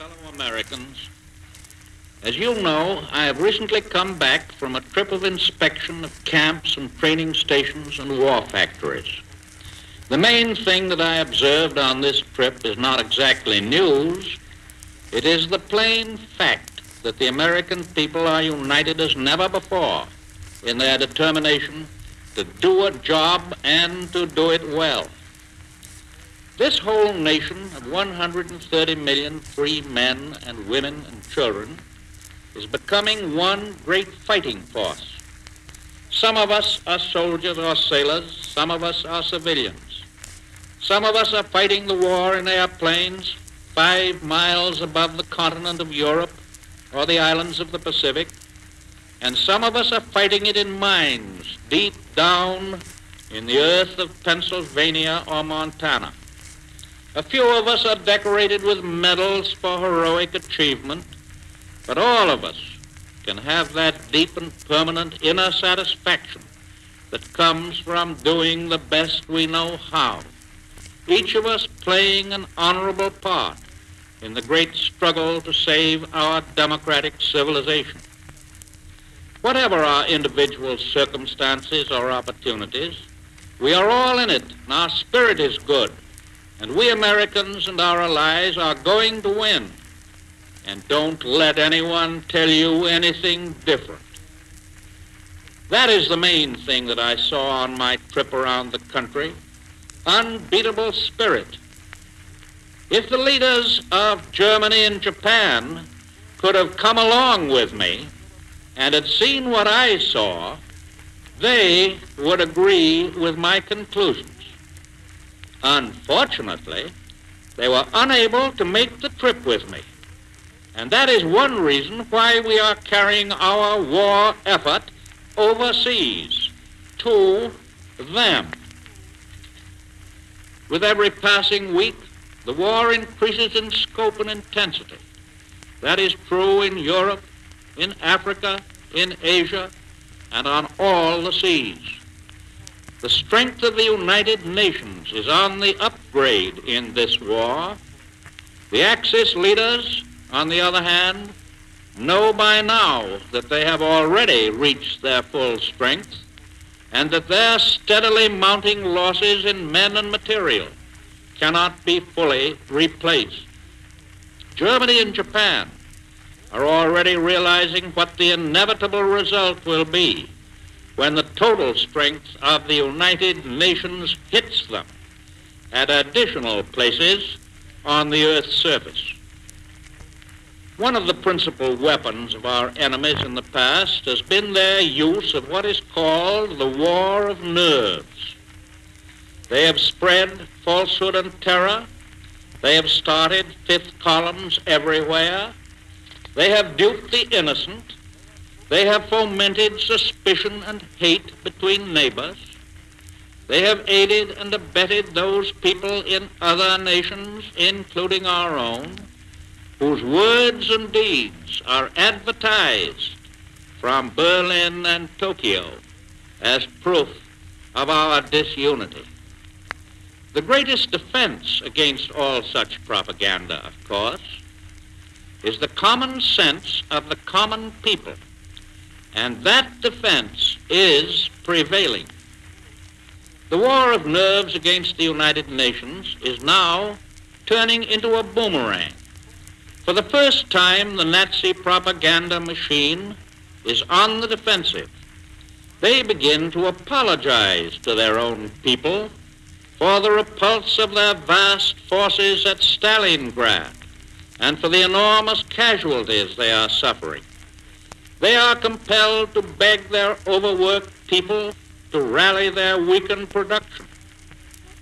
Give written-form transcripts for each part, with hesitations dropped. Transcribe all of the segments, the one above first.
Fellow Americans, as you know, I have recently come back from a trip of inspection of camps and training stations and war factories. The main thing that I observed on this trip is not exactly news. It is the plain fact that the American people are united as never before in their determination to do a job and to do it well. This whole nation of 130 million free men and women and children is becoming one great fighting force. Some of us are soldiers or sailors, some of us are civilians. Some of us are fighting the war in airplanes 5 miles above the continent of Europe or the islands of the Pacific, and some of us are fighting it in mines deep down in the earth of Pennsylvania or Montana. A few of us are decorated with medals for heroic achievement, but all of us can have that deep and permanent inner satisfaction that comes from doing the best we know how, each of us playing an honorable part in the great struggle to save our democratic civilization. Whatever our individual circumstances or opportunities, we are all in it, and our spirit is good. And we Americans and our allies are going to win. And don't let anyone tell you anything different. That is the main thing that I saw on my trip around the country. Unbeatable spirit. If the leaders of Germany and Japan could have come along with me and had seen what I saw, they would agree with my conclusions. Unfortunately, they were unable to make the trip with me. And that is one reason why we are carrying our war effort overseas to them. With every passing week, the war increases in scope and intensity. That is true in Europe, in Africa, in Asia, and on all the seas. The strength of the United Nations is on the upgrade in this war. The Axis leaders, on the other hand, know by now that they have already reached their full strength and that their steadily mounting losses in men and material cannot be fully replaced. Germany and Japan are already realizing what the inevitable result will be when the total strength of the United Nations hits them at additional places on the Earth's surface. One of the principal weapons of our enemies in the past has been their use of what is called the war of nerves. They have spread falsehood and terror. They have started fifth columns everywhere. They have duped the innocent. They have fomented suspicion and hate between neighbors. They have aided and abetted those people in other nations, including our own, whose words and deeds are advertised from Berlin and Tokyo as proof of our disunity. The greatest defense against all such propaganda, of course, is the common sense of the common people. And that defense is prevailing. The war of nerves against the United Nations is now turning into a boomerang. For the first time, the Nazi propaganda machine is on the defensive. They begin to apologize to their own people for the repulse of their vast forces at Stalingrad and for the enormous casualties they are suffering. They are compelled to beg their overworked people to rally their weakened production.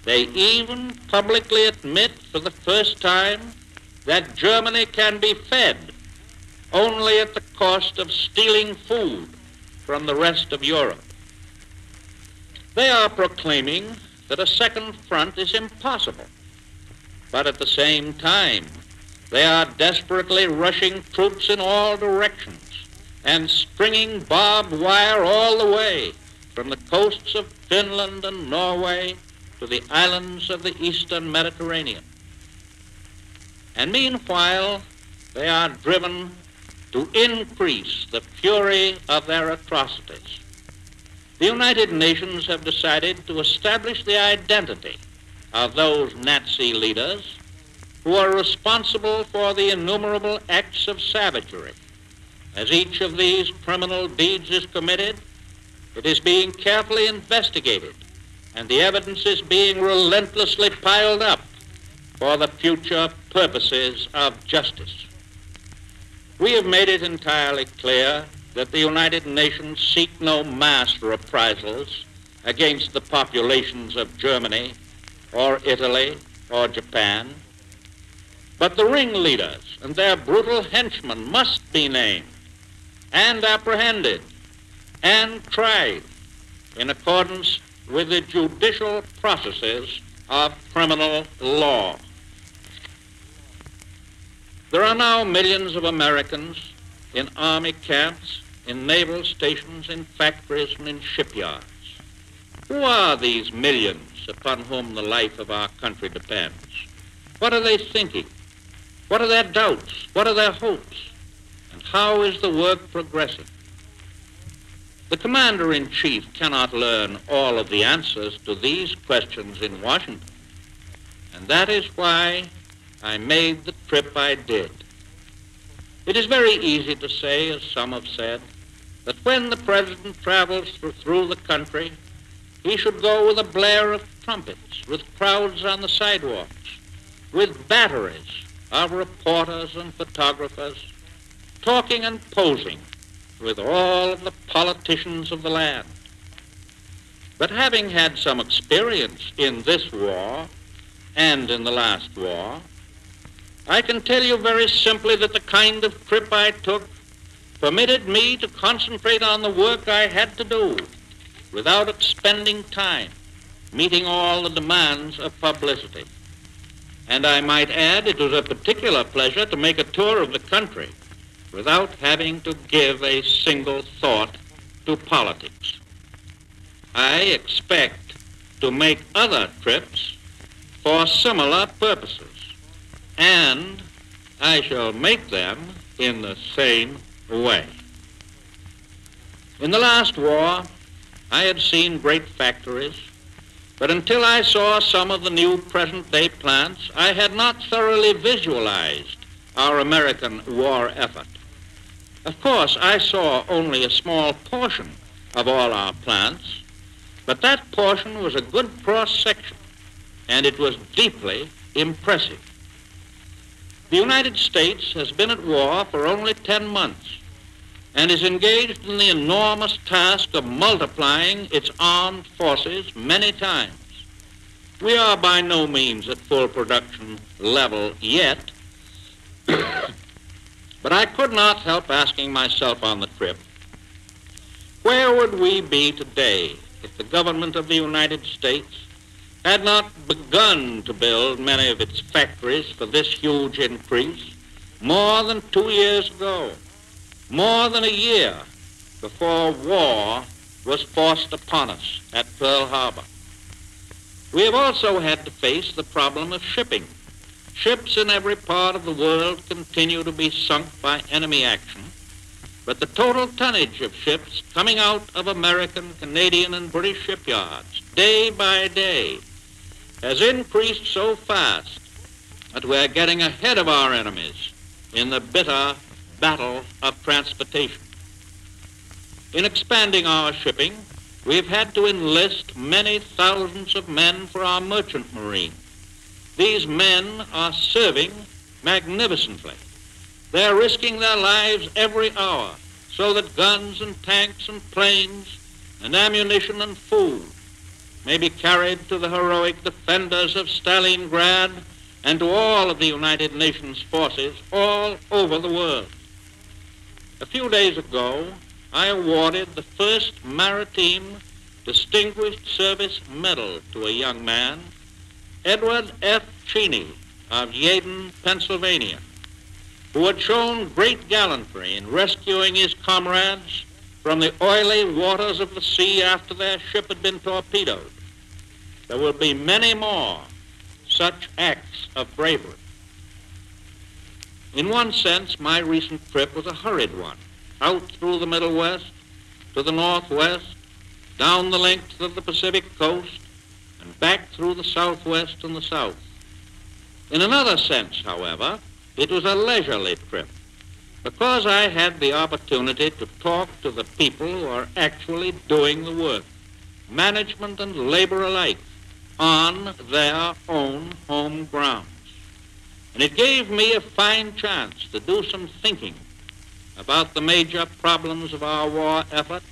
They even publicly admit for the first time that Germany can be fed only at the cost of stealing food from the rest of Europe. They are proclaiming that a second front is impossible, but at the same time, they are desperately rushing troops in all directions and stringing barbed wire all the way from the coasts of Finland and Norway to the islands of the eastern Mediterranean. And meanwhile, they are driven to increase the fury of their atrocities. The United Nations have decided to establish the identity of those Nazi leaders who are responsible for the innumerable acts of savagery. As each of these criminal deeds is committed, it is being carefully investigated, and the evidence is being relentlessly piled up for the future purposes of justice. We have made it entirely clear that the United Nations seek no mass reprisals against the populations of Germany or Italy or Japan, but the ringleaders and their brutal henchmen must be named and apprehended and tried in accordance with the judicial processes of criminal law. There are now millions of Americans in army camps, in naval stations, in factories, and in shipyards. Who are these millions upon whom the life of our country depends? What are they thinking? What are their doubts? What are their hopes? And how is the work progressing? The Commander-in-Chief cannot learn all of the answers to these questions in Washington, and that is why I made the trip I did. It is very easy to say, as some have said, that when the President travels through the country, he should go with a blare of trumpets, with crowds on the sidewalks, with batteries of reporters and photographers, talking and posing with all of the politicians of the land. But having had some experience in this war and in the last war, I can tell you very simply that the kind of trip I took permitted me to concentrate on the work I had to do without expending time meeting all the demands of publicity. And I might add, it was a particular pleasure to make a tour of the country without having to give a single thought to politics. I expect to make other trips for similar purposes, and I shall make them in the same way. In the last war, I had seen great factories, but until I saw some of the new present-day plants, I had not thoroughly visualized our American war effort. Of course, I saw only a small portion of all our plants, but that portion was a good cross-section, and it was deeply impressive. The United States has been at war for only 10 months and is engaged in the enormous task of multiplying its armed forces many times. We are by no means at full production level yet, but I could not help asking myself on the trip, where would we be today if the government of the United States had not begun to build many of its factories for this huge increase more than 2 years ago, more than a year before war was forced upon us at Pearl Harbor? We have also had to face the problem of shipping. Ships in every part of the world continue to be sunk by enemy action, but the total tonnage of ships coming out of American, Canadian, and British shipyards day by day has increased so fast that we're getting ahead of our enemies in the bitter battle of transportation. In expanding our shipping, we've had to enlist many thousands of men for our merchant marine. These men are serving magnificently. They're risking their lives every hour so that guns and tanks and planes and ammunition and food may be carried to the heroic defenders of Stalingrad and to all of the United Nations forces all over the world. A few days ago, I awarded the first Maritime Distinguished Service Medal to a young man, Edward F. Cheney of Yeadon, Pennsylvania, who had shown great gallantry in rescuing his comrades from the oily waters of the sea after their ship had been torpedoed. There will be many more such acts of bravery. In one sense, my recent trip was a hurried one, out through the Middle West, to the Northwest, down the length of the Pacific coast, and back through the Southwest and the South. In another sense, however, it was a leisurely trip, because I had the opportunity to talk to the people who are actually doing the work, management and labor alike, on their own home grounds. And it gave me a fine chance to do some thinking about the major problems of our war effort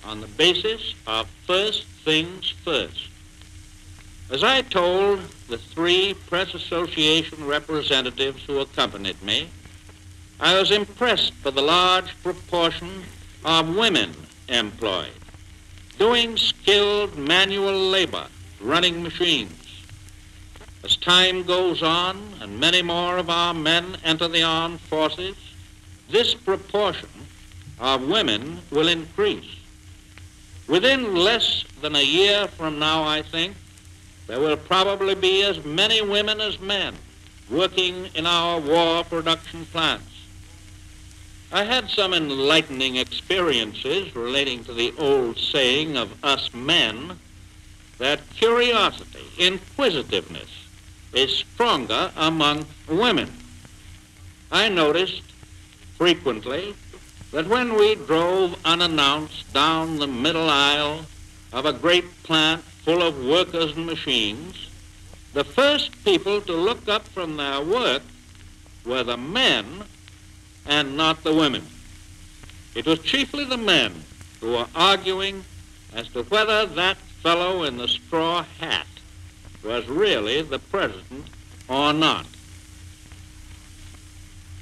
on the basis of first things first. As I told the 3 Press Association representatives who accompanied me, I was impressed by the large proportion of women employed, doing skilled manual labor, running machines. As time goes on and many more of our men enter the armed forces, this proportion of women will increase. Within less than a year from now, I think, there will probably be as many women as men working in our war production plants. I had some enlightening experiences relating to the old saying of us men that curiosity, inquisitiveness, is stronger among women. I noticed frequently that when we drove unannounced down the middle aisle of a great plant full of workers and machines, the first people to look up from their work were the men and not the women. It was chiefly the men who were arguing as to whether that fellow in the straw hat was really the president or not.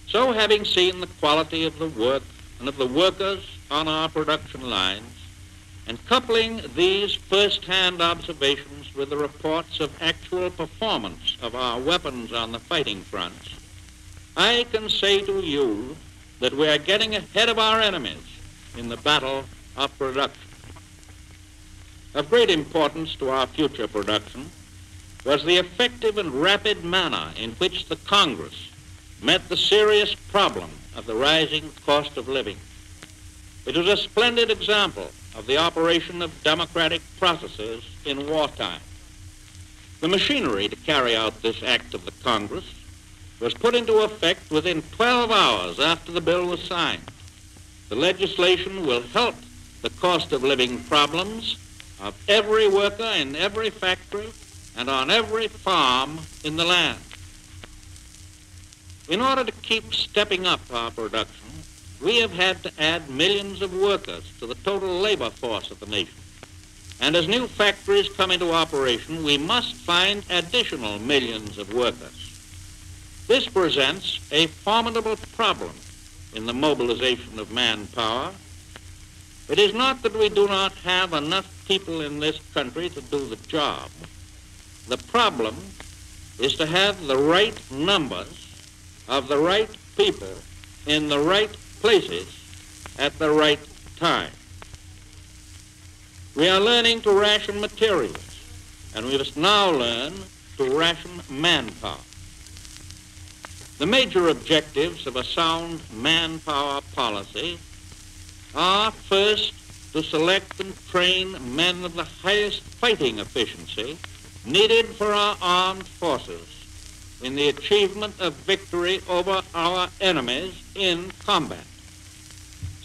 So, having seen the quality of the work and of the workers on our production lines, and coupling these first-hand observations with the reports of actual performance of our weapons on the fighting fronts, I can say to you that we are getting ahead of our enemies in the battle of production. Of great importance to our future production was the effective and rapid manner in which the Congress met the serious problem of the rising cost of living. It was a splendid example of the operation of democratic processes in wartime. The machinery to carry out this act of the Congress was put into effect within 12 hours after the bill was signed. The legislation will help the cost of living problems of every worker in every factory and on every farm in the land. In order to keep stepping up our production, we have had to add millions of workers to the total labor force of the nation. And as new factories come into operation, we must find additional millions of workers. This presents a formidable problem in the mobilization of manpower. It is not that we do not have enough people in this country to do the job. The problem is to have the right numbers of the right people in the right places at the right time. We are learning to ration materials, and we must now learn to ration manpower. The major objectives of a sound manpower policy are, first, to select and train men of the highest fighting efficiency needed for our armed forces in the achievement of victory over our enemies in combat.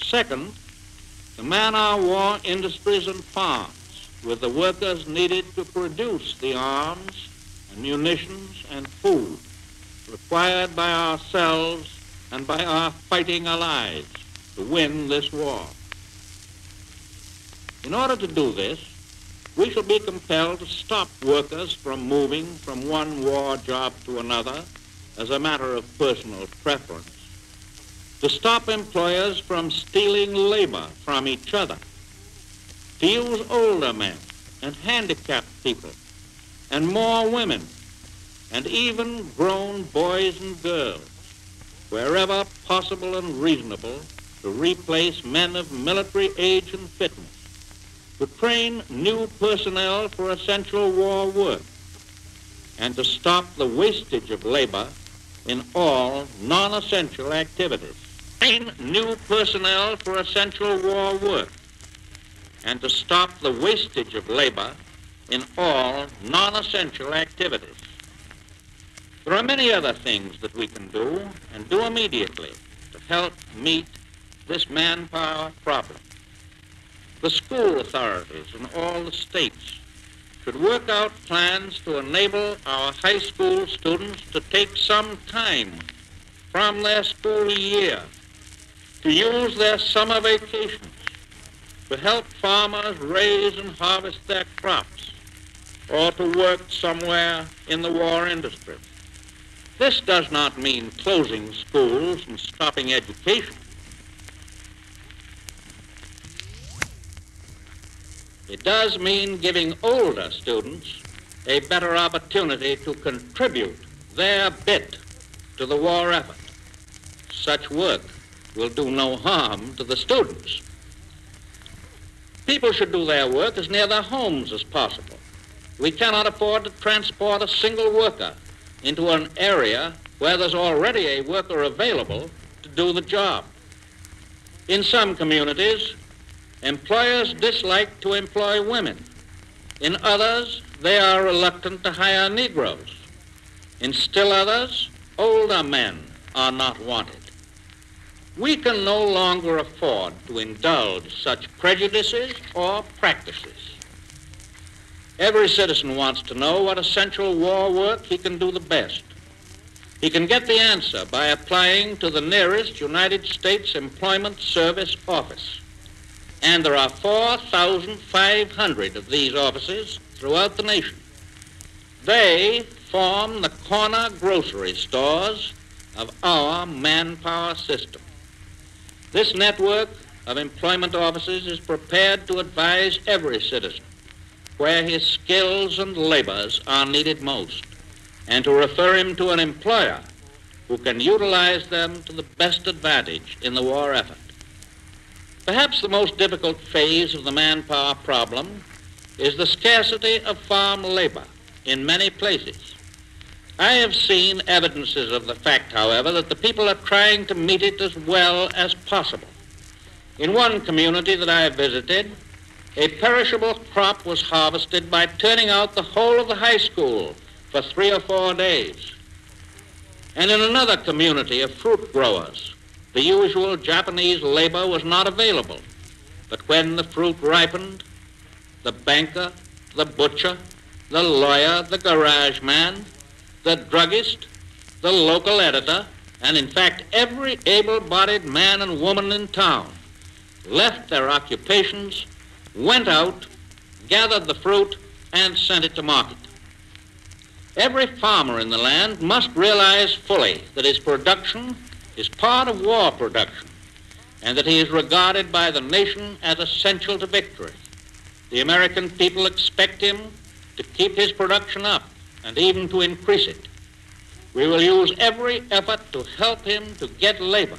Second, to man our war industries and farms with the workers needed to produce the arms and munitions and food required by ourselves and by our fighting allies to win this war. In order to do this, we shall be compelled to stop workers from moving from one war job to another as a matter of personal preference, to stop employers from stealing labor from each other, to use older men and handicapped people and more women and even grown boys and girls, wherever possible and reasonable, to replace men of military age and fitness, to train new personnel for essential war work, and to stop the wastage of labor in all non-essential activities. Train new personnel for essential war work, and to stop the wastage of labor in all non-essential activities. There are many other things that we can do, and do immediately, to help meet this manpower problem. The school authorities in all the states should work out plans to enable our high school students to take some time from their school year to use their summer vacations to help farmers raise and harvest their crops, or to work somewhere in the war industry. This does not mean closing schools and stopping education. It does mean giving older students a better opportunity to contribute their bit to the war effort. Such work will do no harm to the students. People should do their work as near their homes as possible. We cannot afford to transport a single worker into an area where there's already a worker available to do the job. In some communities, employers dislike to employ women. In others, they are reluctant to hire Negroes. In still others, older men are not wanted. We can no longer afford to indulge such prejudices or practices. Every citizen wants to know what essential war work he can do the best. He can get the answer by applying to the nearest United States Employment Service office. And there are 4,500 of these offices throughout the nation. They form the corner grocery stores of our manpower system. This network of employment offices is prepared to advise every citizen where his skills and labors are needed most, and to refer him to an employer who can utilize them to the best advantage in the war effort. Perhaps the most difficult phase of the manpower problem is the scarcity of farm labor in many places. I have seen evidences of the fact, however, that the people are trying to meet it as well as possible. In one community that I have visited, a perishable crop was harvested by turning out the whole of the high school for 3 or 4 days. And in another community of fruit growers, the usual Japanese labor was not available. But when the fruit ripened, the banker, the butcher, the lawyer, the garage man, the druggist, the local editor, and in fact every able-bodied man and woman in town left their occupations, went out, gathered the fruit, and sent it to market. Every farmer in the land must realize fully that his production is part of war production, and that he is regarded by the nation as essential to victory. The American people expect him to keep his production up and even to increase it. We will use every effort to help him to get labor,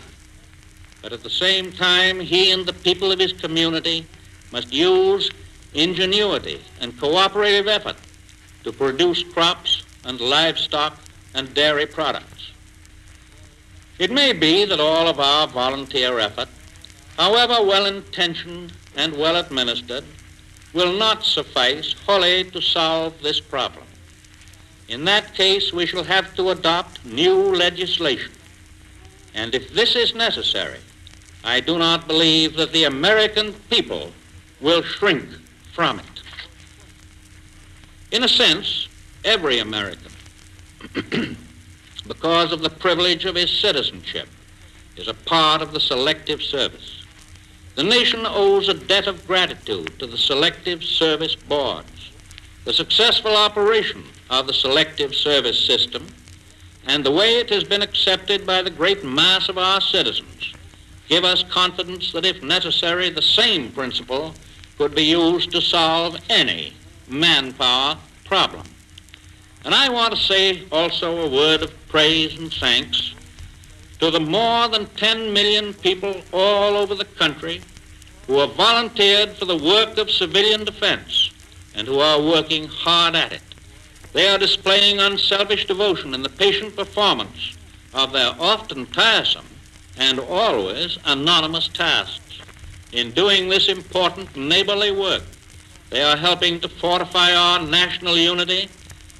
but at the same time, he and the people of his community must use ingenuity and cooperative effort to produce crops and livestock and dairy products. It may be that all of our volunteer effort, however well-intentioned and well-administered, will not suffice wholly to solve this problem. In that case, we shall have to adopt new legislation. And if this is necessary, I do not believe that the American people will shrink from it. In a sense, every American, because of the privilege of his citizenship, is a part of the Selective Service. The nation owes a debt of gratitude to the Selective Service boards. The successful operation of the Selective Service system and the way it has been accepted by the great mass of our citizens give us confidence that, if necessary, the same principle could be used to solve any manpower problem. And I want to say also a word of praise and thanks to the more than 10 million people all over the country who have volunteered for the work of civilian defense and who are working hard at it. They are displaying unselfish devotion in the patient performance of their often tiresome and always anonymous tasks. In doing this important neighborly work, they are helping to fortify our national unity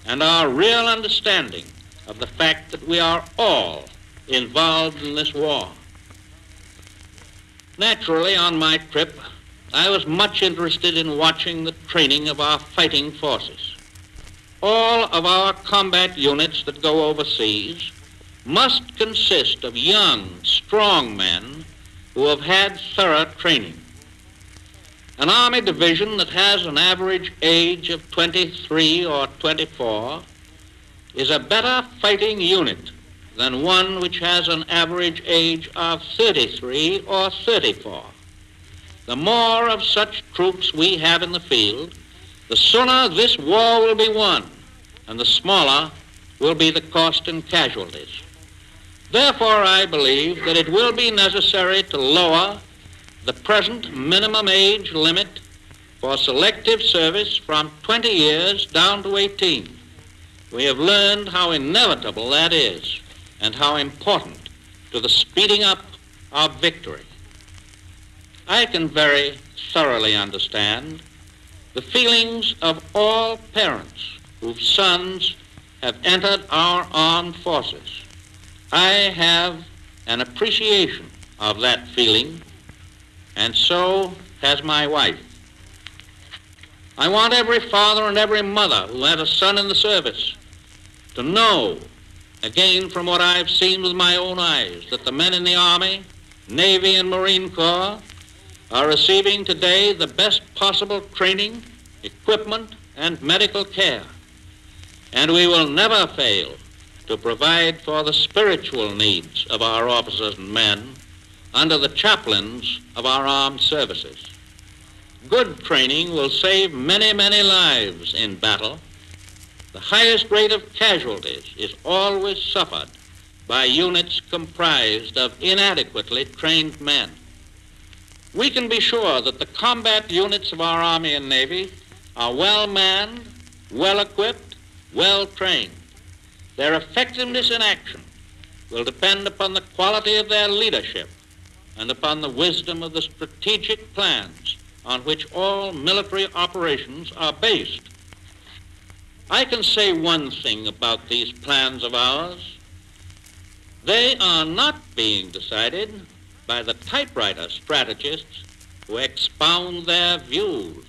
and our real understanding of the fact that we are all involved in this war. Naturally, on my trip, I was much interested in watching the training of our fighting forces. All of our combat units that go overseas must consist of young, strong men who have had thorough training. An Army division that has an average age of 23 or 24 is a better fighting unit than one which has an average age of 33 or 34. The more of such troops we have in the field, the sooner this war will be won, and the smaller will be the cost in casualties. Therefore, I believe that it will be necessary to lower the present minimum age limit for selective service from 20 years down to 18. We have learned how inevitable that is and how important to the speeding up of victory. I can very thoroughly understand the feelings of all parents whose sons have entered our armed forces. I have an appreciation of that feeling, and so has my wife. I want every father and every mother who has a son in the service to know, again from what I've seen with my own eyes, that the men in the Army, Navy, and Marine Corps are receiving today the best possible training, equipment, and medical care. And we will never fail to provide for the spiritual needs of our officers and men under the chaplains of our armed services. Good training will save many, many lives in battle. The highest rate of casualties is always suffered by units comprised of inadequately trained men. We can be sure that the combat units of our Army and Navy are well manned, well equipped, well trained. Their effectiveness in action will depend upon the quality of their leadership and upon the wisdom of the strategic plans on which all military operations are based. I can say one thing about these plans of ours. They are not being decided by the typewriter strategists who expound their views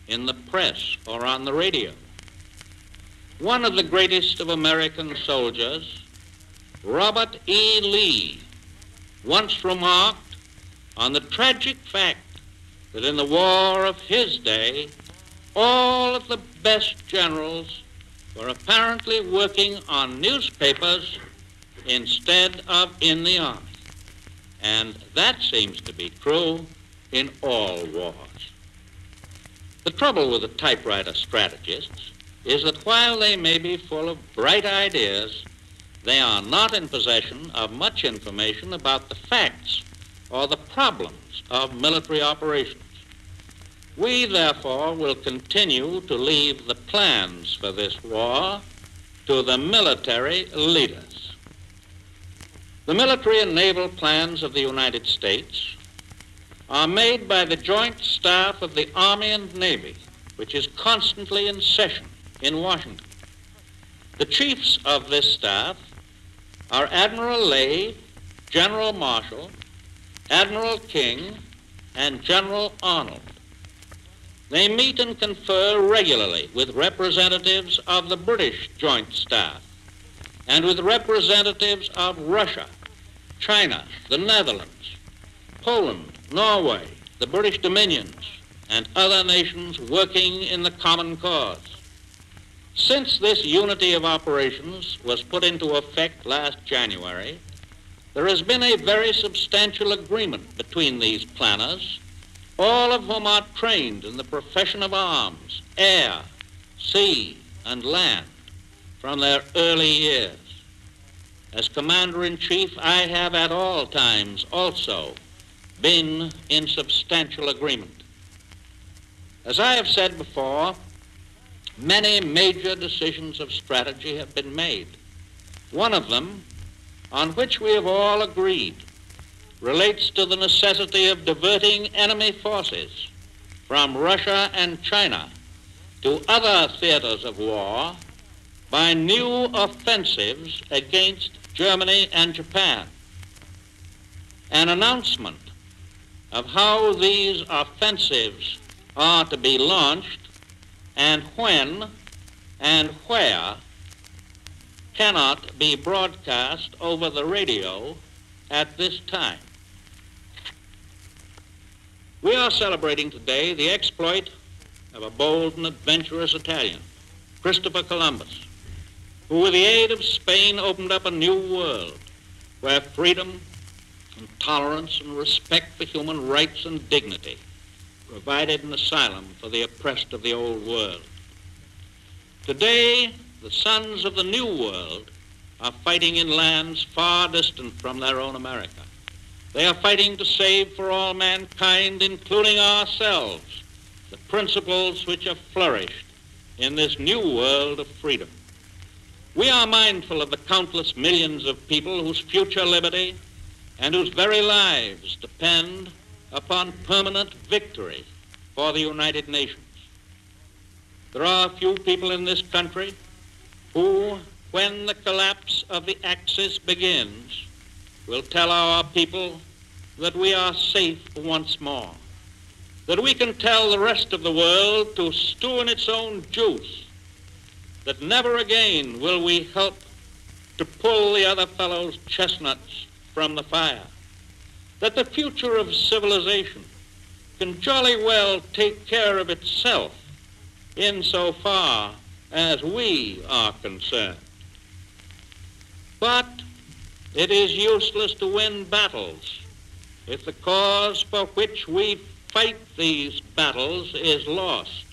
in the press or on the radio. One of the greatest of American soldiers, Robert E. Lee, once remarked on the tragic fact that in the war of his day, all of the best generals were apparently working on newspapers instead of in the Army. And that seems to be true in all wars. The trouble with the typewriter strategists is that while they may be full of bright ideas, they are not in possession of much information about the facts or the problems of military operations. We, therefore, will continue to leave the plans for this war to the military leaders. The military and naval plans of the United States are made by the Joint Staff of the Army and Navy, which is constantly in session in Washington. The chiefs of this staff are Admiral Lay, General Marshall, Admiral King, and General Arnold. They meet and confer regularly with representatives of the British Joint Staff and with representatives of Russia, China, the Netherlands, Poland, Norway, the British Dominions, and other nations working in the common cause. Since this unity of operations was put into effect last January, there has been a very substantial agreement between these planners, all of whom are trained in the profession of arms, air, sea, and land from their early years. As Commander-in-Chief, I have at all times also been in substantial agreement. As I have said before, many major decisions of strategy have been made. One of them on which we have all agreed, relates to the necessity of diverting enemy forces from Russia and China to other theaters of war by new offensives against Germany and Japan. An announcement of how these offensives are to be launched and when and where cannot be broadcast over the radio at this time. We are celebrating today the exploit of a bold and adventurous Italian, Christopher Columbus, who with the aid of Spain opened up a new world where freedom and tolerance and respect for human rights and dignity provided an asylum for the oppressed of the old world. Today, the sons of the new world are fighting in lands far distant from their own America. They are fighting to save for all mankind, including ourselves, the principles which have flourished in this new world of freedom. We are mindful of the countless millions of people whose future liberty and whose very lives depend upon permanent victory for the United Nations. There are a few people in this country who, when the collapse of the Axis begins, will tell our people that we are safe once more, that we can tell the rest of the world to stew in its own juice, that never again will we help to pull the other fellow's chestnuts from the fire, that the future of civilization can jolly well take care of itself insofar as we are concerned. But it is useless to win battles if the cause for which we fight these battles is lost.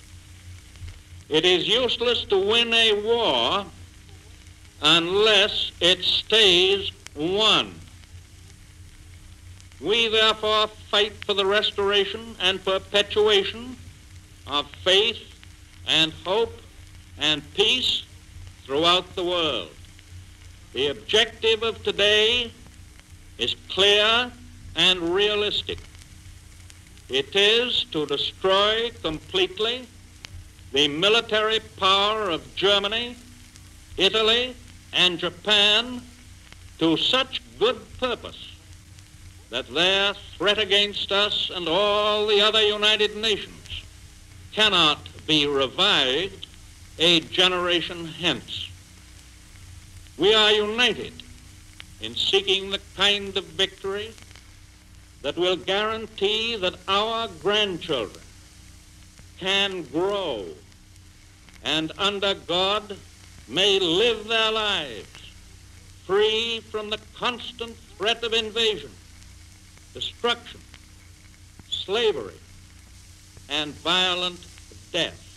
It is useless to win a war unless it stays won. We therefore fight for the restoration and perpetuation of faith and hope and peace throughout the world. The objective of today is clear and realistic. It is to destroy completely the military power of Germany, Italy, and Japan to such good purpose that their threat against us and all the other United Nations cannot be revived a generation hence. We are united in seeking the kind of victory that will guarantee that our grandchildren can grow and under God may live their lives free from the constant threat of invasion, destruction, slavery, and violent death.